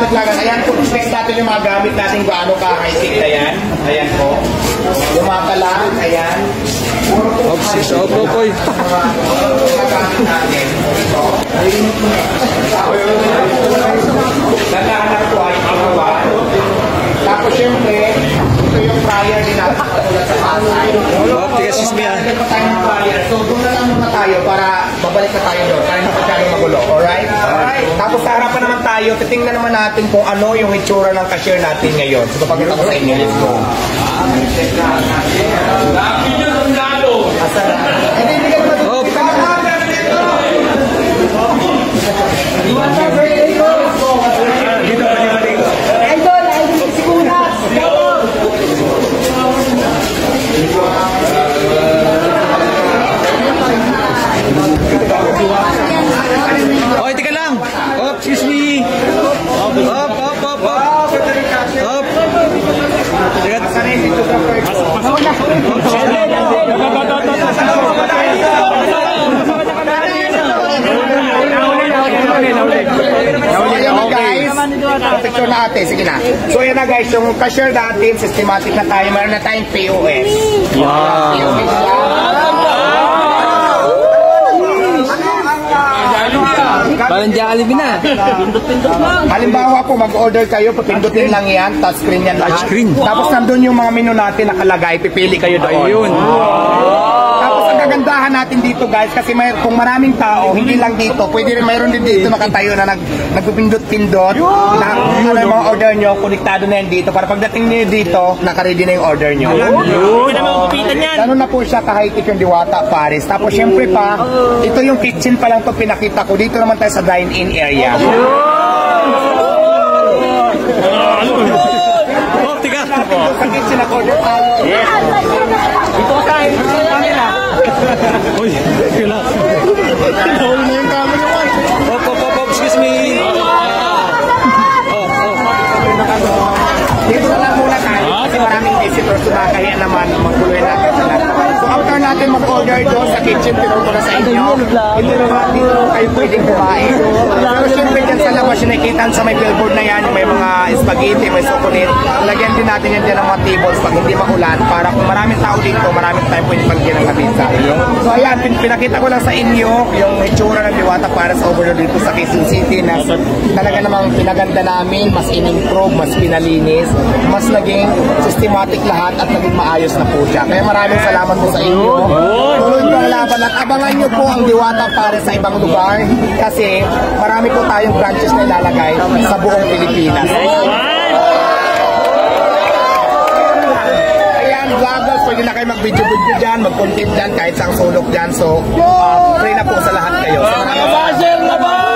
nalaglagan. Ayan po, next natin yung mga gamit natin kung ano ka-high-tech na yan. Ayan po. Lumakalang, ayan. Opsis, opo po. Mga gamit natin. Ito. Naghahanap po ay pagawa. Tapos syempre, ito yung fryer din natin katulad sa Pasay. Tigas me. So doon na lang muna tayo para babalik na tayo doon. Kaya napagkano magulo. Alright? Tapos sa harapan naman tayo, titingnan naman natin kung ano yung itsura ng cashier natin ngayon. So papakita ko sa inyo. Let's go. Asa na? Hindi ka naman Oy, teka lang. Oh, excuse me. Up. Teka. picture na ate, sige na. So yan na guys, yung cashier natin, systematic na tayo, meron na tayong POS. Wow. POS Parang Jollibee na. Halimbawa po, mag-order kayo, papindutin lang yan, touchscreen yan lahat. Touchscreen. Tapos nandun yung mga menu natin nakalagay, pipili kayo doon. Ayun. Tapos ang kagandahan natin dito guys, kasi kung maraming tao, hindi lang dito, pwede rin mayroon din dito nakatayo na nagpipindot-pindot. Lahat yung mga order nyo, konektado na yan dito. Para pagdating nyo dito, nakaready na yung order nyo. Ganun na po siya ka-high-tech yung Diwata Paris. Tapos syempre pa, ito yung kitchen pa lang to pinakita ko. Dito naman tayo sa dine-in area. Oh, tiga. Sa kitchen ako-order tayo. Ito tayo. Uy, kailan. Tinawal na yung camera mo. Op, excuse me. Dito na lang muna tayo kasi maraming visitors sumakahiya naman magkuloy natin sila. So after natin mag-order doon sa kitchen, tinawal ko na sa inyo. Hindi naman dito kayo pwedeng kumain. Pero syempre dyan sa labas yung nakikita sa may billboard na yan, may mga spaghetti, may sukunit. Lagyan din natin yan dyan ng mga tables pag hindi makulan para kung maraming tao dito, maraming tayo pwede pagyan ng kabisa. So ayan, pinakita ko lang sa inyo yung itsura ng Diwata para sa overload dito sa Quezon City na talaga namang pinaganda namin, mas in-improve, mas pinalinis, mas naging systematic lahat at naging maayos na po siya. Kaya maraming salamat po sa inyo. Tuloy po ang laban at abangan nyo po ang Diwata para sa ibang lugar kasi marami po tayong branches na ilalagay sa buong Pilipinas. Ayan, vloggers, pwede na kayo mag-video-video dyan, mag-content dyan, kahit sa sulok dyan. So, free na po sa lahat kayo. So,